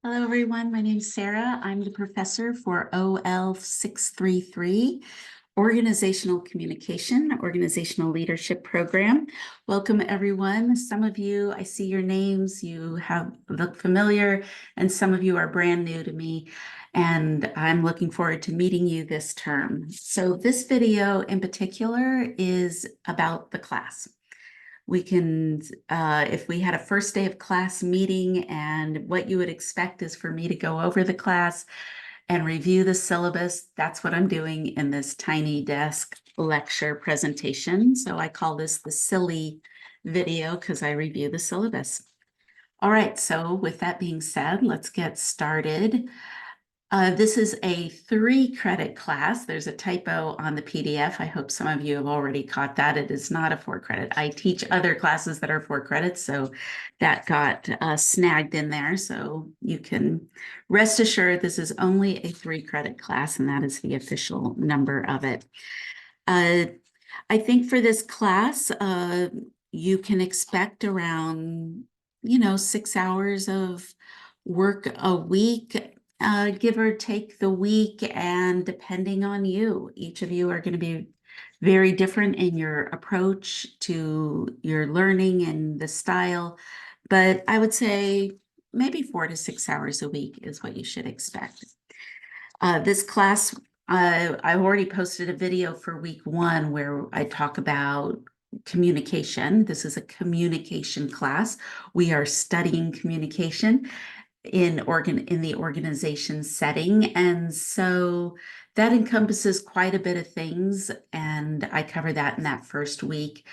Hello, everyone. My name is Sarah. I'm the professor for OL 633, Organizational Communication, Organizational Leadership Program. Welcome, everyone. Some of you, I see your names, you look familiar, and some of you are brand new to me, and I'm looking forward to meeting you this term. So this video in particular is about the class. We can, if we had a first day of class meeting, and what you would expect is for me to go over the class and review the syllabus. That's what I'm doing in this tiny desk lecture presentation. So I call this the silly video because I review the syllabus. All right, so with that being said, let's get started. This is a 3-credit class. There's a typo on the PDF. I hope some of you have already caught that. It is not a 4-credit. I teach other classes that are 4 credits, so that got snagged in there. So you can rest assured this is only a 3-credit class, and that is the official number of it. I think for this class, you can expect around, 6 hours of work a week. Give or take the week, and depending on you, each of you are going to be very different in your approach to your learning and the style, but I would say maybe 4 to 6 hours a week is what you should expect. This class, I've already posted a video for week 1 where I talk about communication. This is a communication class. We are studying communication in the organization setting. And so that encompasses quite a bit of things, and I cover that in that first week.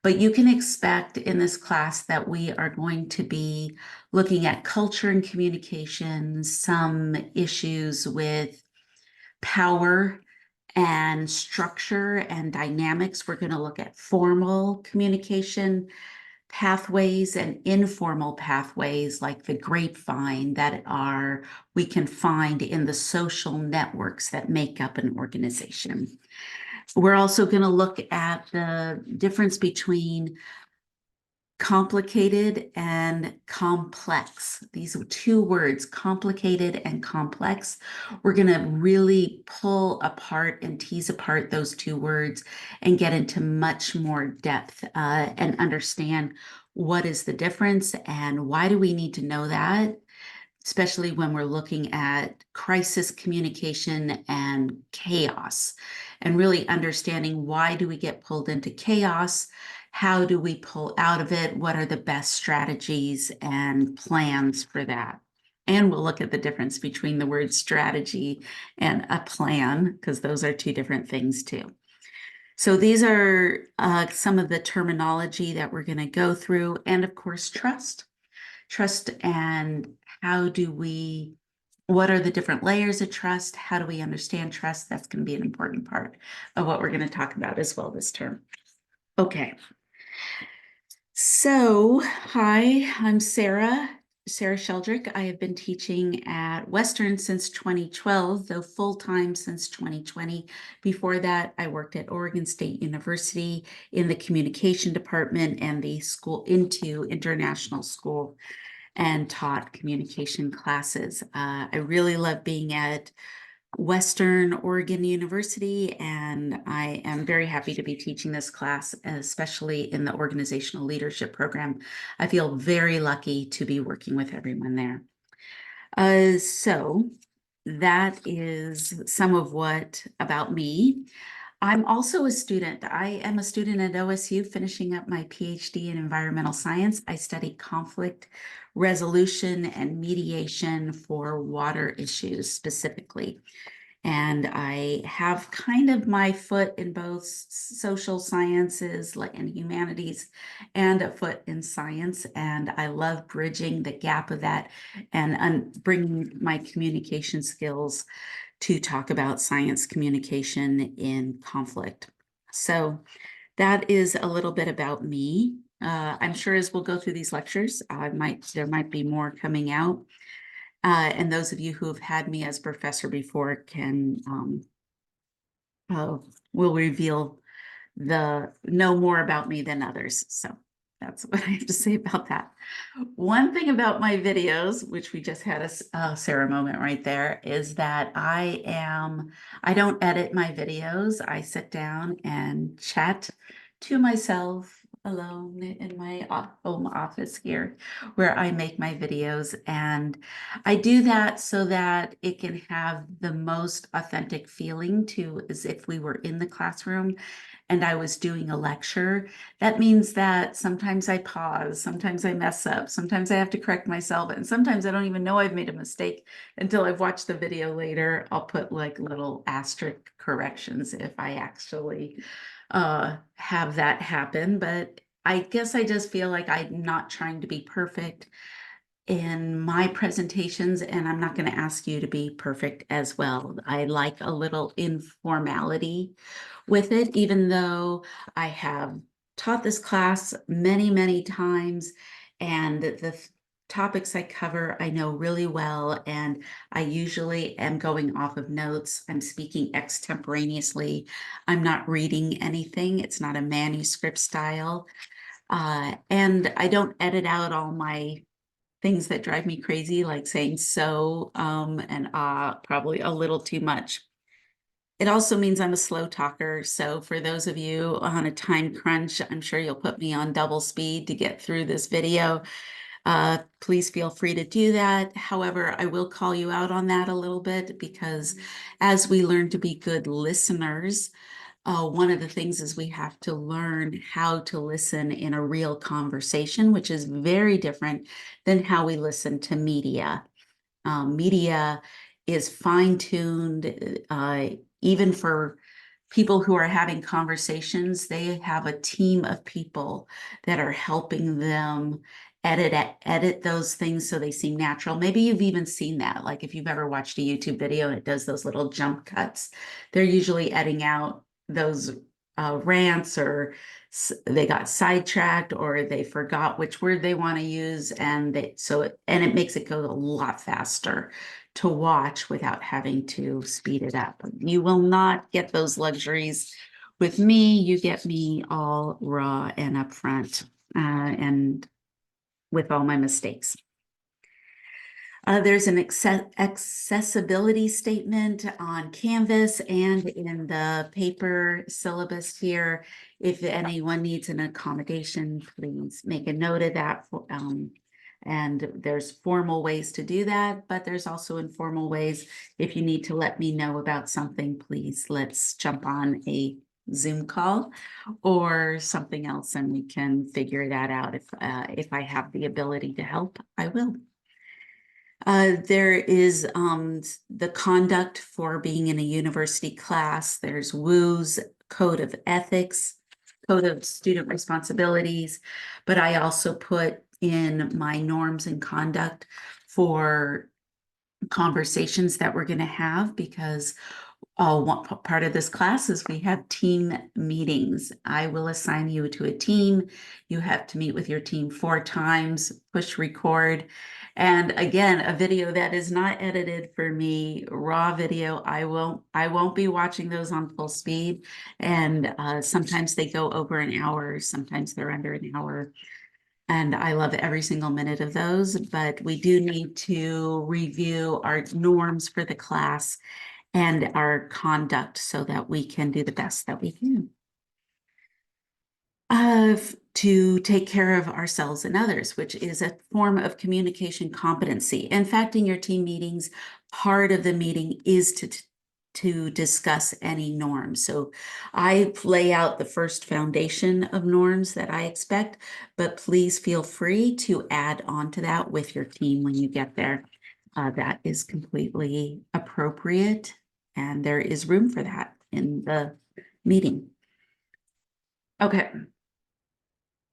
But you can expect in this class that we are going to be looking at culture and communication, some issues with power and structure and dynamics. We're going to look at formal communication pathways and informal pathways like the grapevine that we can find in the social networks that make up an organization. We're also going to look at the difference between complicated and complex. These are 2 words, complicated and complex. We're going to really pull apart and tease apart those 2 words and get into much more depth and understand what is the difference and why do we need to know that, especially when we're looking at crisis communication and chaos, and really understanding why do we get pulled into chaos, how do we pull out of it, what are the best strategies and plans for that. And we'll look at the difference between the word strategy and a plan, because those are 2 different things too. So these are some of the terminology that we're going to go through, and of course, trust. Trust, and what are the different layers of trust? How do we understand trust? That's going to be an important part of what we're going to talk about as well this term. Okay. So, hi, I'm Sarah Sheldrick. I have been teaching at Western since 2012, though full-time since 2020. Before that, I worked at Oregon State University in the communication department and the international school, and taught communication classes. I really love being at Western Oregon University, and I am very happy to be teaching this class, especially in the organizational leadership program. I feel very lucky to be working with everyone there. So that is some of what about me. I'm also a student. I am a student at OSU finishing up my PhD in environmental science. I study conflict resolution and mediation for water issues specifically. And I have kind of my foot in both social sciences and humanities and a foot in science. And I love bridging the gap of that and bringing my communication skills to talk about science communication in conflict. So that is a little bit about me. I'm sure as we'll go through these lectures, there might be more coming out. And those of you who have had me as professor before will know more about me than others. So, That's what I have to say about that. One thing about my videos, which we just had a Sarah moment right there, is that I don't edit my videos. I sit down and chat to myself alone in my home office here where I make my videos. And I do that so that it can have the most authentic feeling to as if we were in the classroom and I was doing a lecture. That means that sometimes I pause, sometimes I mess up, sometimes I have to correct myself, and sometimes I don't even know I've made a mistake until I've watched the video later. I'll put like little asterisk corrections if I actually have that happen. But I guess I just feel like I'm not trying to be perfect in my presentations, and I'm not going to ask you to be perfect as well. I like a little informality with it, even though I have taught this class many, many times, and the topics I cover I know really well, and I usually am going off of notes. I'm speaking extemporaneously. I'm not reading anything. It's not a manuscript style. And I don't edit out all my things that drive me crazy, like saying so, and probably a little too much. It also means I'm a slow talker. So for those of you on a time crunch, I'm sure you'll put me on double speed to get through this video. Please feel free to do that. However, I will call you out on that a little bit because as we learn to be good listeners, one of the things is we have to learn how to listen in a real conversation, which is very different than how we listen to media. Media is fine-tuned, even for people who are having conversations. They have a team of people that are helping them edit those things so they seem natural. Maybe you've even seen that. Like if you've ever watched a YouTube video and it does those little jump cuts, they're usually editing out those rants, or they got sidetracked, or they forgot which word they want to use, and it makes it go a lot faster to watch without having to speed it up. You will not get those luxuries with me. You get me all raw and upfront, and with all my mistakes. There's an accessibility statement on Canvas and in the paper syllabus here. If anyone needs an accommodation, please make a note of that. And there's formal ways to do that, but there's also informal ways. If you need to let me know about something, please let's jump on a Zoom call or something else, and we can figure that out. If I have the ability to help, I will. There is the conduct for being in a university class. There's WU's Code of Ethics, Code of Student Responsibilities, but I also put in my norms and conduct for conversations that we're going to have, because one part of this class is we have team meetings. I will assign you to a team. You have to meet with your team 4 times, push record. And again, a video that is not edited for me, raw video. I won't be watching those on full speed. And sometimes they go over an hour, sometimes they're under an hour. And I love every single minute of those, but we do need to review our norms for the class and our conduct so that we can do the best that we can. To take care of ourselves and others, which is a form of communication competency. In fact, in your team meetings, part of the meeting is to discuss any norms. So I lay out the first foundation of norms that I expect, but please feel free to add on to that with your team when you get there. That is completely appropriate, and there is room for that in the meeting. Okay.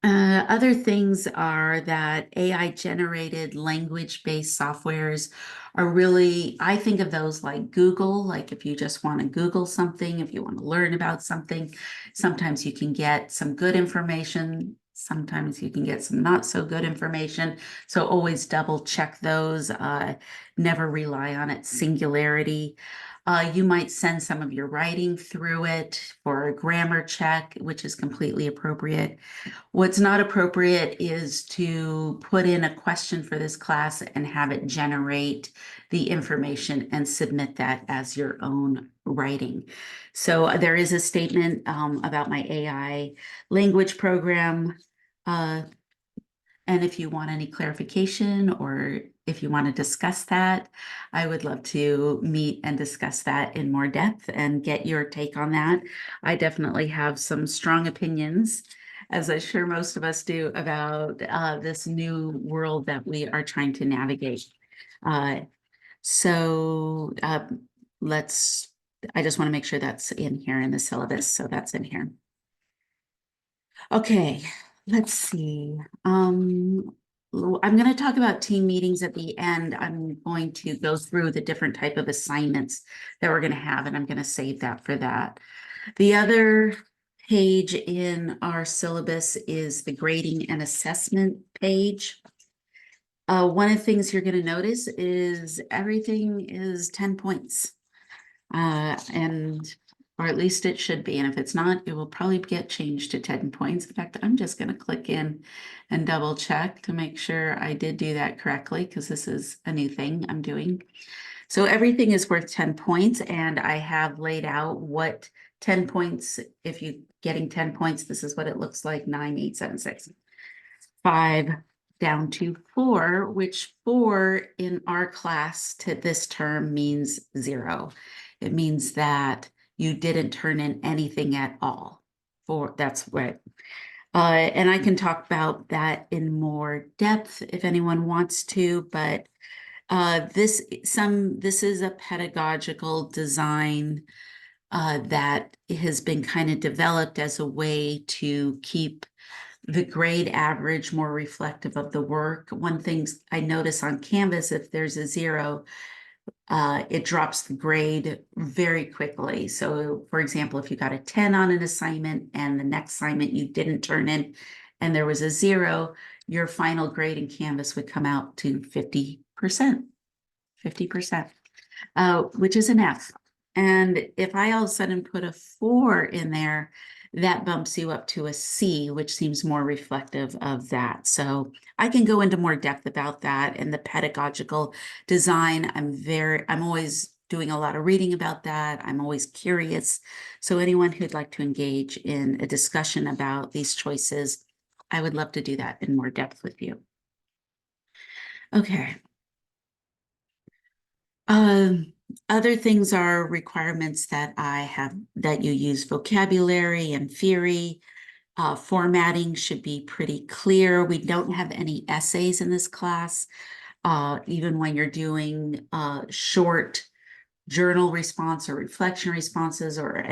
Other things are that AI generated language-based softwares are really, I think of those like Google, like if you just want to Google something, if you want to learn about something, sometimes you can get some good information, sometimes you can get some not so good information. So always double check those, never rely on its singularity. You might send some of your writing through it for a grammar check, which is completely appropriate. What's not appropriate is to put in a question for this class and have it generate the information and submit that as your own writing. So there is a statement about my AI language program. And if you want any clarification or if you want to discuss that, I would love to meet and discuss that in more depth and get your take on that. I definitely have some strong opinions, as I'm sure most of us do, about this new world that we are trying to navigate. So I just want to make sure that's in here in the syllabus, so that's in here. Okay, let's see. I'm going to talk about team meetings at the end. I'm going to go through the different type of assignments that we're going to have, and I'm going to save that for that. The other page in our syllabus is the grading and assessment page. One of the things you're going to notice is everything is 10 points. Or at least it should be. And if it's not, it will probably get changed to 10 points. In fact, I'm just going to click in and double check to make sure I did do that correctly, because this is a new thing I'm doing. So everything is worth 10 points, and I have laid out what 10 points, if you're getting 10 points, this is what it looks like: 9, 8, 7, 6, 5, down to 4, which 4 in our class to this term means 0. It means that you didn't turn in anything at all. That's right. And I can talk about that in more depth if anyone wants to, but this is a pedagogical design that has been kind of developed as a way to keep the grade average more reflective of the work. One thing I notice on Canvas, if there's a 0, it drops the grade very quickly. So for example, if you got a 10 on an assignment and the next assignment you didn't turn in and there was a 0, your final grade in Canvas would come out to 50%, which is an F. And if I all of a sudden put a 4 in there, that bumps you up to a C, which seems more reflective of that. So I can go into more depth about that and the pedagogical design. I'm always doing a lot of reading about that. I'm always curious. So anyone who'd like to engage in a discussion about these choices, I would love to do that in more depth with you. Okay. Other things are requirements that that you use vocabulary and theory. Formatting should be pretty clear. We don't have any essays in this class. Even when you're doing short journal response or reflection responses or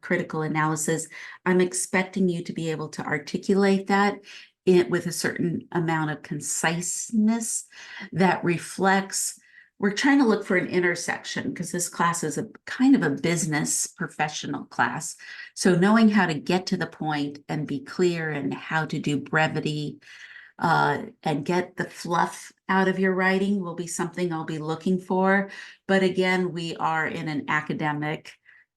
critical analysis, I'm expecting you to be able to articulate that with a certain amount of conciseness that reflects. We're trying to look for an intersection because this class is a kind of a business professional class. So knowing how to get to the point and be clear and how to do brevity and get the fluff out of your writing will be something I'll be looking for. But again, we are in an academic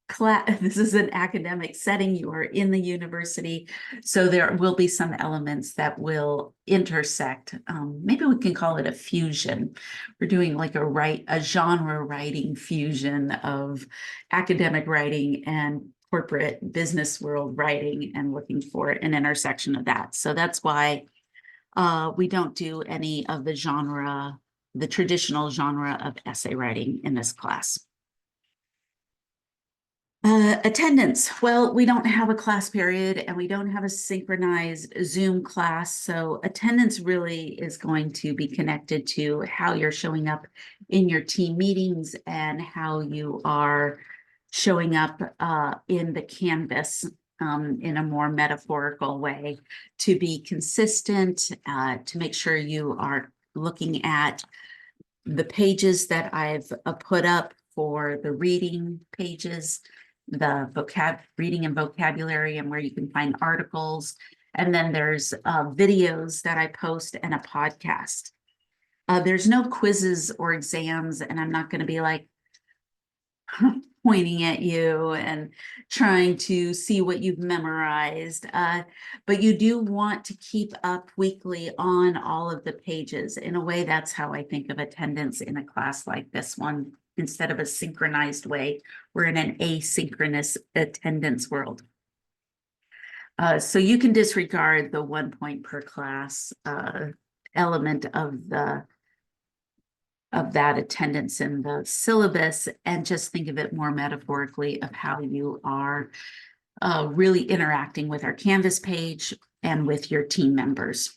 class. This is an academic setting. You are in the university. So there will be some elements that will intersect. Maybe we can call it a fusion. We're doing like a genre writing fusion of academic writing and corporate business world writing, and looking for an intersection of that. So that's why we don't do any of the traditional genre of essay writing in this class. Attendance. Well, we don't have a class period and we don't have a synchronized Zoom class. So attendance really is going to be connected to how you're showing up in your team meetings and how you are showing up in the Canvas in a more metaphorical way, to be consistent, to make sure you are looking at the pages that I've put up for the reading pages, the reading and vocabulary, and where you can find articles. And then there's videos that I post and a podcast. There's no quizzes or exams, and I'm not going to be like pointing at you and trying to see what you've memorized. But you do want to keep up weekly on all of the pages. In a way, that's how I think of attendance in a class like this one. Instead of a synchronized way, we're in an asynchronous attendance world. So you can disregard the 1 point per class element of that attendance in the syllabus, and just think of it more metaphorically of how you are really interacting with our Canvas page and with your team members.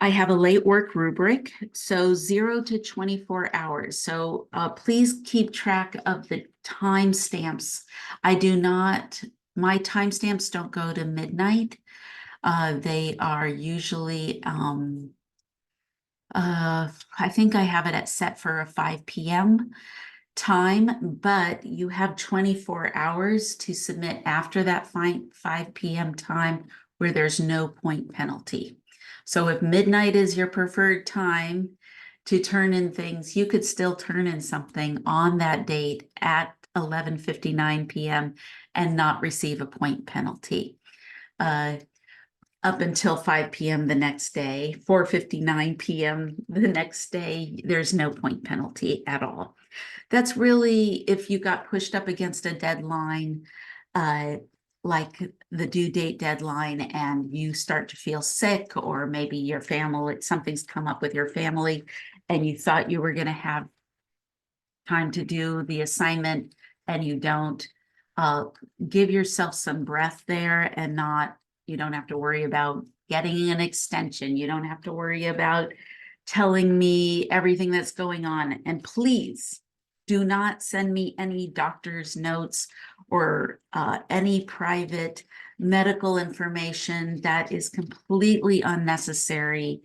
I have a late work rubric, so 0 to 24 hours. So please keep track of the timestamps. My timestamps don't go to midnight. They are usually, I think I have it set for a 5 p.m. time, but you have 24 hours to submit after that 5 p.m. time where there's no point penalty. So if midnight is your preferred time to turn in things, you could still turn in something on that date at 11:59 p.m. and not receive a point penalty. Up until 5 p.m. the next day, 4:59 p.m. the next day, there's no point penalty at all. That's really if you got pushed up against a deadline, like the due date deadline, and you start to feel sick, or maybe your family, something's come up with your family, and you thought you were going to have time to do the assignment and you don't, give yourself some breath there, and you don't have to worry about getting an extension. You don't have to worry about telling me everything that's going on. And please do not send me any doctor's notes or any private medical information that is completely unnecessary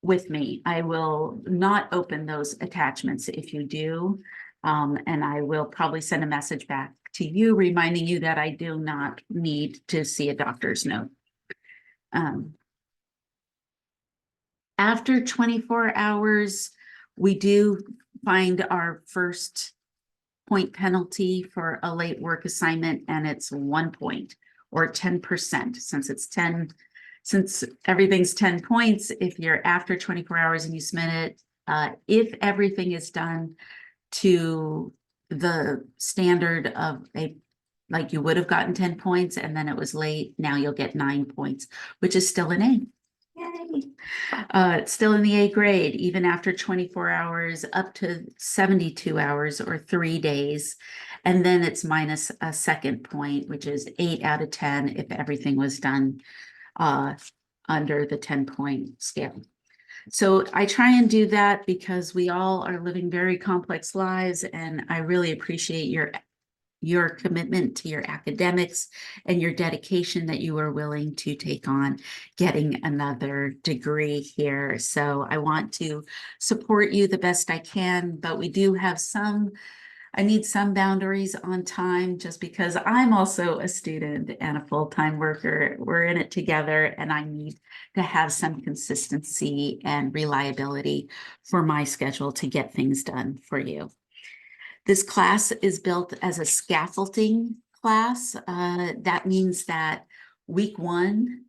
with me. I will not open those attachments if you do. And I will probably send a message back to you reminding you that I do not need to see a doctor's note. After 24 hours, we do find our first point penalty for a late work assignment, and it's 1 point or 10%. Since everything's 10 points, if you're after 24 hours and you submit it, if everything is done to the standard of like you would have gotten 10 points and then it was late, now you'll get 9 points, which is still an A. Yay. It's still in the A grade, even after 24 hours, up to 72 hours or 3 days. And then it's minus a second point, which is 8 out of 10 if everything was done under the 10-point scale. So I try and do that because we all are living very complex lives, and I really appreciate your commitment to your academics and your dedication that you are willing to take on getting another degree here. So I want to support you the best I can, but we do have I need some boundaries on time, just because I'm also a student and a full-time worker. We're in it together, and I need to have some consistency and reliability for my schedule to get things done for you. This class is built as a scaffolding class. That means that week 1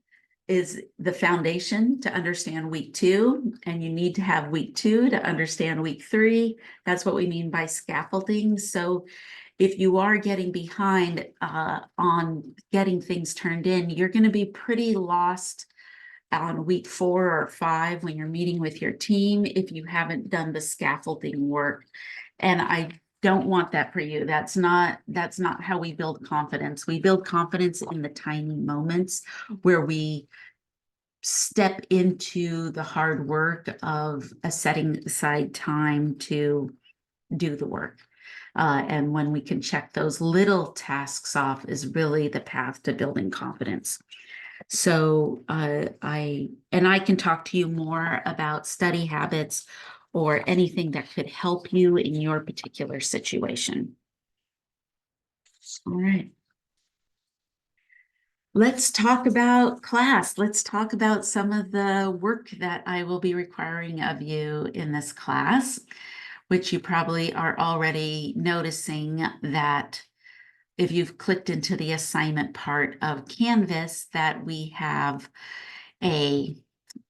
is the foundation to understand week 2, and you need to have week 2 to understand week 3. That's what we mean by scaffolding. So if you are getting behind on getting things turned in, you're going to be pretty lost on week 4 or 5 when you're meeting with your team if you haven't done the scaffolding work. And I don't want that for you. That's not how we build confidence. We build confidence in the tiny moments where we step into the hard work of setting aside time to do the work. And when we can check those little tasks off is really the path to building confidence. So I can talk to you more about study habits or anything that could help you in your particular situation. All right. Let's talk about class. Let's talk about some of the work that I will be requiring of you in this class, which you probably are already noticing that if you've clicked into the assignment part of Canvas, that we have a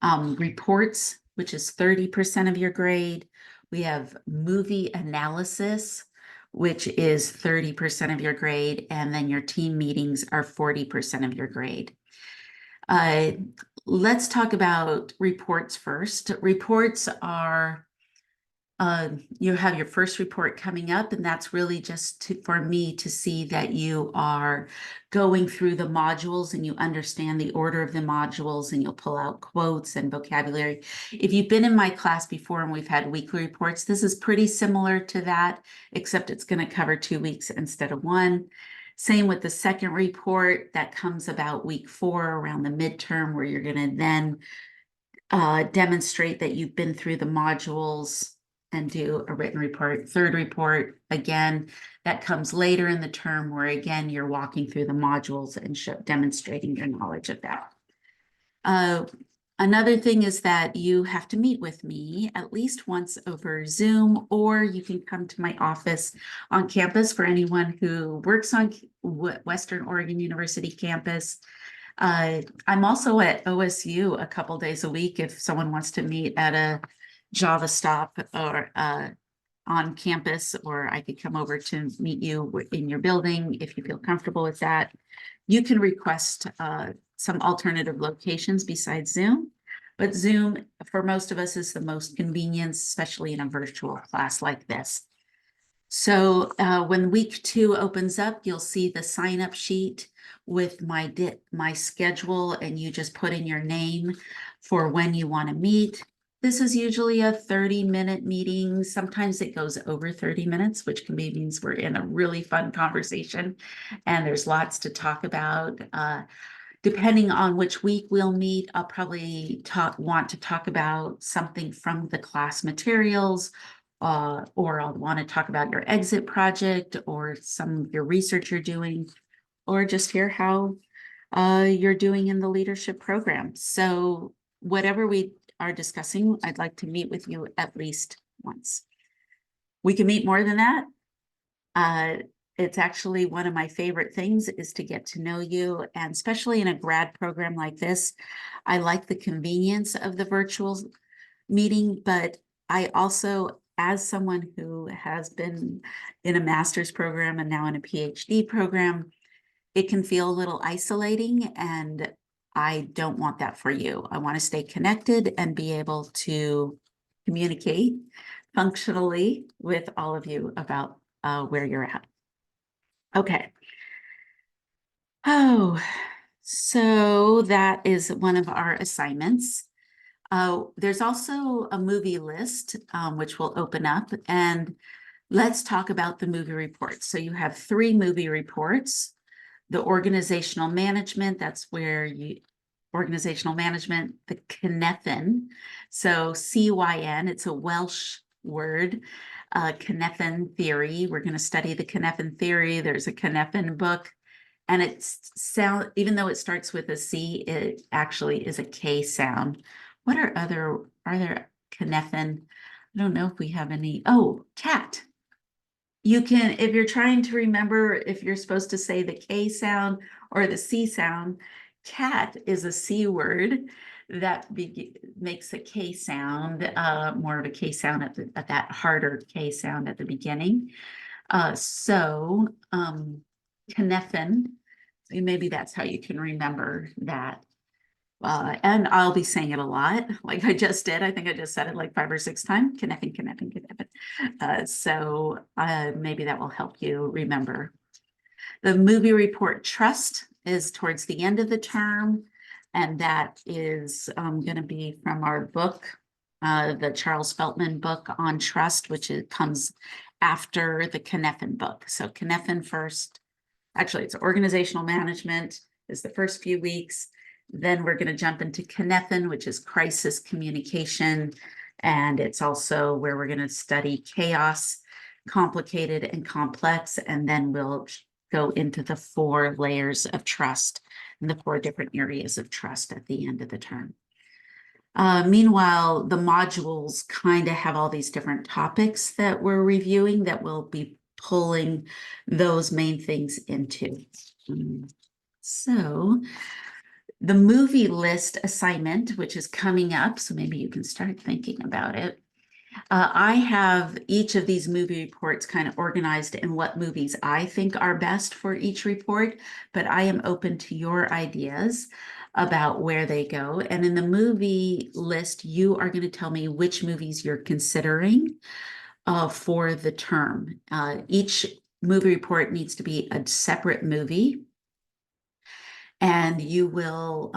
reports, which is 30% of your grade. We have movie analysis, which is 30% of your grade, and then your team meetings are 40% of your grade. Let's talk about reports first. Reports are you have your first report coming up, and that's really just for me to see that you are going through the modules and you understand the order of the modules, and you'll pull out quotes and vocabulary. If you've been in my class before and we've had weekly reports, this is pretty similar to that, except it's going to cover 2 weeks instead of 1. Same with the second report that comes about week 4 around the midterm, where you're going to then demonstrate that you've been through the modules and do a written report. Third report, again, that comes later in the term, where again, you're walking through the modules and demonstrating your knowledge of that. Another thing is that you have to meet with me at least once over Zoom, or you can come to my office on campus for anyone who works on Western Oregon University campus. I'm also at OSU a couple days a week if someone wants to meet at a Java stop or on campus, or I could come over to meet you in your building if you feel comfortable with that. You can request some alternative locations besides Zoom, but Zoom for most of us is the most convenient, especially in a virtual class like this. So when week 2 opens up, you'll see the sign-up sheet with my schedule, and you just put in your name for when you want to meet. This is usually a 30-minute meeting. Sometimes it goes over 30 minutes, which means we're in a really fun conversation, and there's lots to talk about. Depending on which week we'll meet, I'll probably want to talk about something from the class materials, or I'll want to talk about your exit project or some of your research you're doing, or just hear how you're doing in the leadership program. So whatever we are discussing, I'd like to meet with you at least once. We can meet more than that. It's actually one of my favorite things is to get to know you, and especially in a grad program like this, I like the convenience of the virtual meeting, but I also, as someone who has been in a master's program and now in a PhD program, it can feel a little isolating, and I don't want that for you. I want to stay connected and be able to communicate functionally with all of you about where you're at. Okay. Oh, so that is one of our assignments. There's also a movie list, which will open up, and let's talk about the movie reports. So you have 3 movie reports. The organizational management, that's where organizational management, the Cynefin. So CYN, it's a Welsh word, Cynefin theory. We're going to study the Cynefin theory. There's a Cynefin book. And even though it starts with a C, it actually is a K sound. What are there Cynefin? I don't know if we have any. Oh, cat. You can, if you're trying to remember if you're supposed to say the K sound or the C sound, cat is a C word that makes a K sound, more of a K sound at that harder K sound at the beginning. So Cynefin, maybe that's how you can remember that. And I'll be saying it a lot, like I just did. I think I just said it like 5 or 6 times. Cynefin, Cynefin, Cynefin. So maybe that will help you remember. The movie report trust is towards the end of the term, and that is going to be from our book, the Charles Feltman book on trust, which comes after the Cynefin book. So Cynefin first. Actually, it's organizational management is the first few weeks. Then we're going to jump into Cynefin, which is crisis communication. And it's also where we're going to study chaos, complicated and complex. And then we'll go into the 4 layers of trust and the 4 different areas of trust at the end of the term. Meanwhile, the modules kind of have all these different topics that we're reviewing that we'll be pulling those main things into. So the movie list assignment, which is coming up, so maybe you can start thinking about it. I have each of these movie reports kind of organized in what movies I think are best for each report, but I am open to your ideas about where they go. And in the movie list, you are going to tell me which movies you're considering for the term. Each movie report needs to be a separate movie, and you will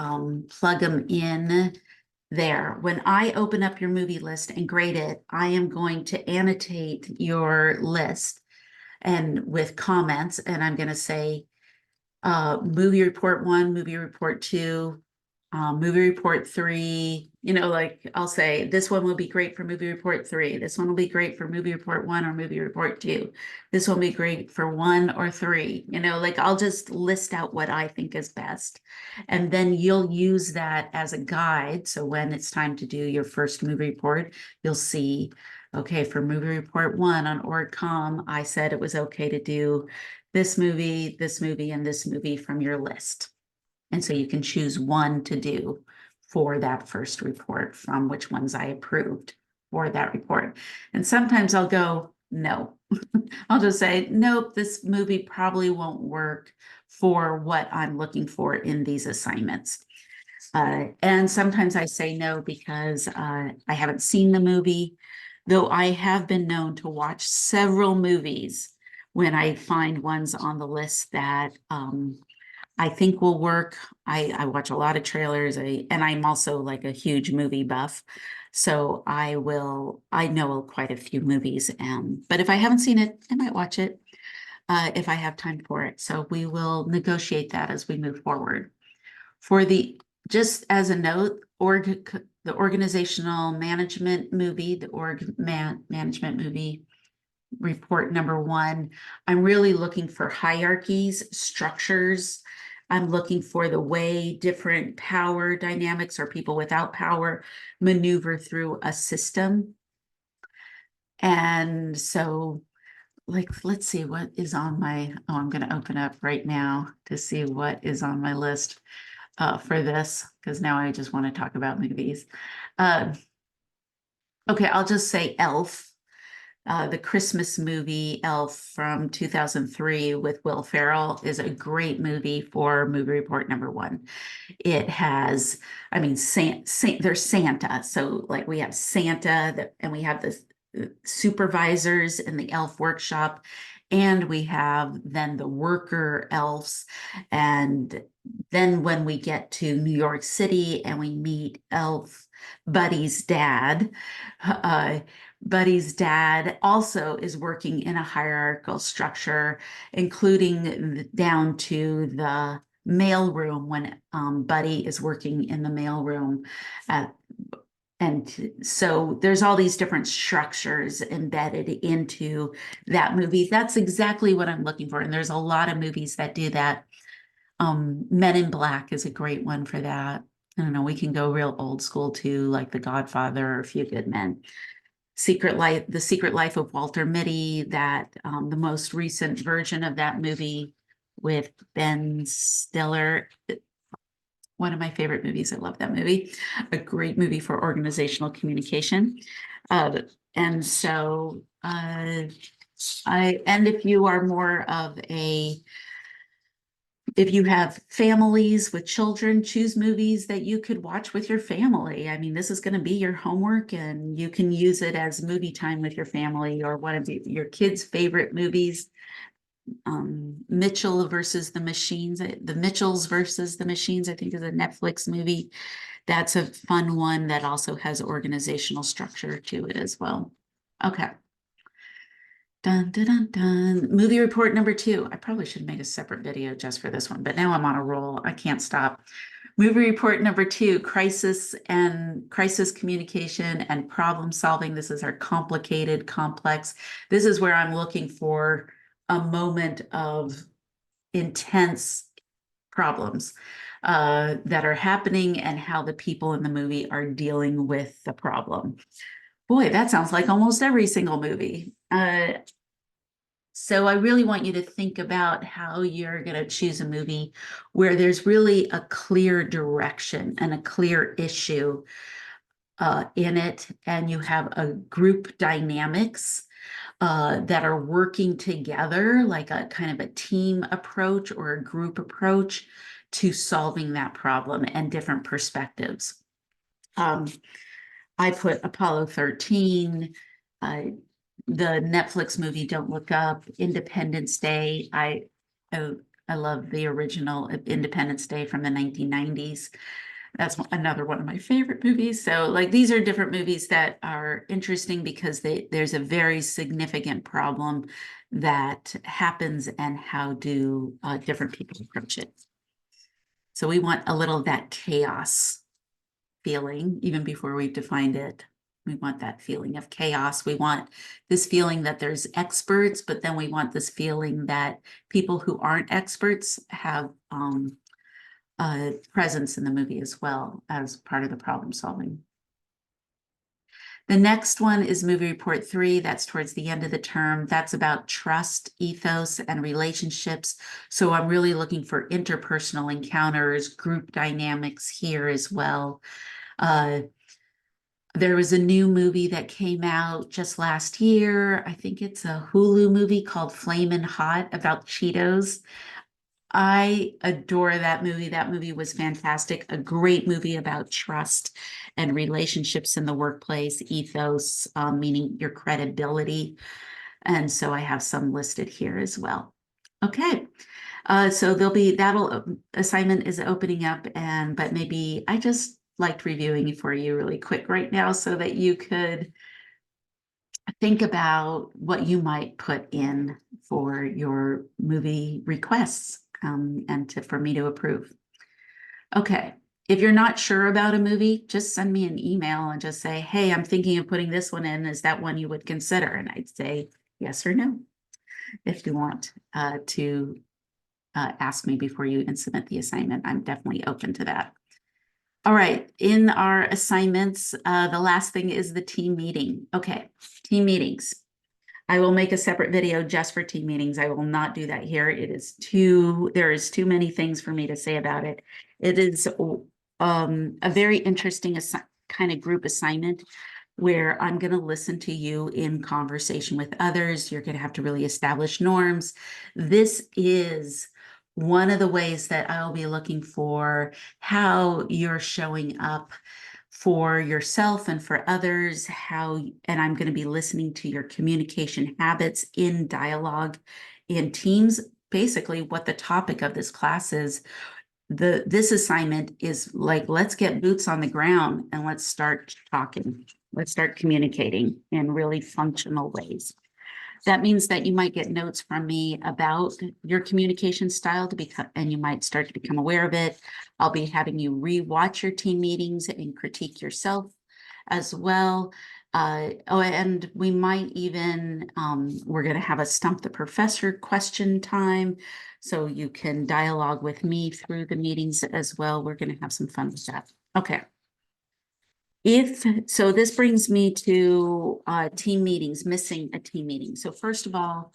plug them in there. When I open up your movie list and grade it, I am going to annotate your list and with comments, and I'm going to say movie report 1, movie report 2, movie report 3, like I'll say this one will be great for movie report 3. This one will be great for movie report 1 or movie report 2. This will be great for 1 or 3. Like I'll just list out what I think is best. And then you'll use that as a guide. So when it's time to do your first movie report, you'll see, okay, for movie report 1 on OrgCom, I said it was okay to do this movie, and this movie from your list. And so you can choose one to do for that first report from which ones I approved for that report. And sometimes I'll go, no. I'll just say, nope, this movie probably won't work for what I'm looking for in these assignments. And sometimes I say no because I haven't seen the movie, though I have been known to watch several movies when I find ones on the list that I think will work. I watch a lot of trailers, and I'm also like a huge movie buff. So I know quite a few movies, but if I haven't seen it, I might watch it if I have time for it. So we will negotiate that as we move forward. Just as a note, the organizational management movie, management movie report number 1, I'm really looking for hierarchies, structures. I'm looking for the way different power dynamics or people without power maneuver through a system. And so, let's see what is on I'm going to open up right now to see what is on my list for this, because now I just want to talk about movies. Okay, I'll just say Elf. The Christmas movie Elf from 2003 with Will Ferrell is a great movie for movie report number 1. It has, there's Santa. So like we have Santa and we have the supervisors in the elf workshop, and we have then the worker elves. And then when we get to New York City and we meet elf Buddy's dad, Buddy's dad also is working in a hierarchical structure, including down to the mailroom when Buddy is working in the mailroom. And so there's all these different structures embedded into that movie. That's exactly what I'm looking for. And there's a lot of movies that do that. Men in Black is a great one for that. I don't know, we can go real old school too, like The Godfather or A Few Good Men. The Secret Life of Walter Mitty, that the most recent version of that movie with Ben Stiller. One of my favorite movies. I love that movie. A great movie for organizational communication. And so if you are more of if you have families with children, choose movies that you could watch with your family. This is going to be your homework, and you can use it as movie time with your family or one of your kids' favorite movies. Mitchell versus the Machines, the Mitchells versus the Machines, I think is a Netflix movie. That's a fun one that also has organizational structure to it as well. Okay. Dun, dun, dun, dun. Movie report number 2. I probably should make a separate video just for this one, but now I'm on a roll. I can't stop. Movie report number 2, crisis communication and problem solving. This is our complicated, complex. This is where I'm looking for a moment of intense problems that are happening and how the people in the movie are dealing with the problem. Boy, that sounds like almost every single movie. So I really want you to think about how you're going to choose a movie where there's really a clear direction and a clear issue in it, and you have a group dynamics that are working together, like a kind of a team approach or a group approach to solving that problem and different perspectives. I put Apollo 13, the Netflix movie Don't Look Up, Independence Day. I love the original Independence Day from the 1990s. That's another one of my favorite movies. So like these are different movies that are interesting because there's a very significant problem that happens and how do different people approach it. So we want a little of that chaos feeling even before we've defined it. We want that feeling of chaos. We want this feeling that there's experts, but then we want this feeling that people who aren't experts have presence in the movie as well as part of the problem solving. The next one is movie report 3. That's towards the end of the term. That's about trust, ethos, and relationships. So I'm really looking for interpersonal encounters, group dynamics here as well. There was a new movie that came out just last year. I think it's a Hulu movie called Flamin' Hot about Cheetos. I adore that movie. That movie was fantastic. A great movie about trust and relationships in the workplace, ethos, meaning your credibility. And so I have some listed here as well. Okay. So assignment is opening up, but maybe I just liked reviewing for you really quick right now so that you could think about what you might put in for your movie requests for me to approve. Okay. If you're not sure about a movie, just send me an email and just say, hey, I'm thinking of putting this one in. Is that one you would consider? And I'd say yes or no if you want to ask me before you submit the assignment. I'm definitely open to that. All right, in our assignments, the last thing is the team meeting. Okay, team meetings. I will make a separate video just for team meetings. I will not do that here. There is too many things for me to say about it. It is a very interesting kind of group assignment where I'm going to listen to you in conversation with others. You're going to have to really establish norms. This is one of the ways that I'll be looking for how you're showing up for yourself and for others, and I'm going to be listening to your communication habits in dialogue in teams. Basically, what the topic of this class is, this assignment is like, let's get boots on the ground and let's start talking. Let's start communicating in really functional ways. That means that you might get notes from me about your communication style and you might start to become aware of it. I'll be having you re-watch your team meetings and critique yourself as well. And we might even, we're going to have a Stump the Professor question time, so you can dialogue with me through the meetings as well. We're going to have some fun with that. Okay. So this brings me to team meetings, missing a team meeting. So first of all,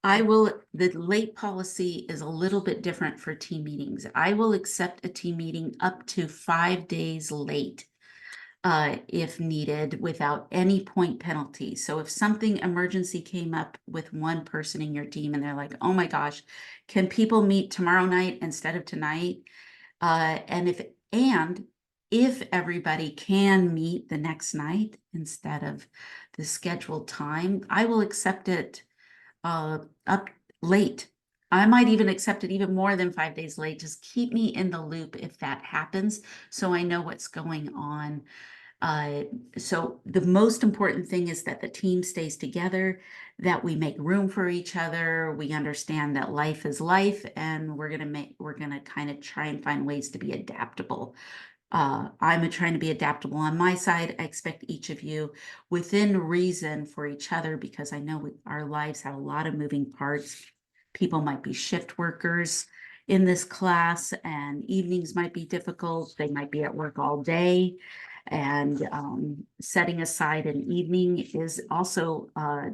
the late policy is a little bit different for team meetings. I will accept a team meeting up to 5 days late if needed without any point penalty. So if something emergency came up with one person in your team and they're like, oh my gosh, can people meet tomorrow night instead of tonight? And if everybody can meet the next night instead of the scheduled time, I will accept it up late. I might even accept it even more than 5 days late. Just keep me in the loop if that happens, so I know what's going on. So the most important thing is that the team stays together, that we make room for each other. We understand that life is life, and we're gonna kind of try and find ways to be adaptable. I'm trying to be adaptable on my side. I expect each of you within reason for each other, because I know our lives have a lot of moving parts. people might be shift workers in this class, and evenings might be difficult. They might be at work all day. And setting aside an evening is also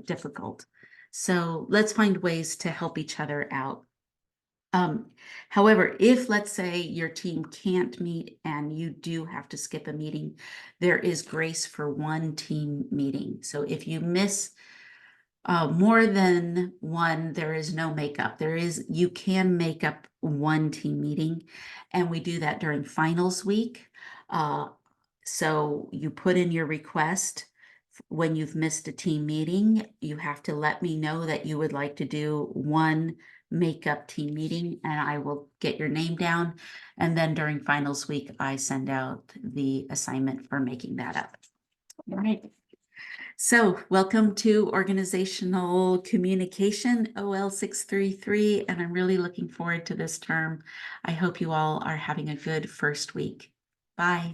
difficult. So let's find ways to help each other out. However, if let's say your team can't meet and you do have to skip a meeting, there is grace for one team meeting. So if you miss more than one, there is no makeup. You can make up one team meeting, and we do that during finals week. So you put in your request. When you've missed a team meeting, you have to let me know that you would like to do one makeup team meeting, and I will get your name down. And then during finals week, I send out the assignment for making that up. All right. So welcome to Organizational Communication, OL 633, and I'm really looking forward to this term. I hope you all are having a good first week. Bye.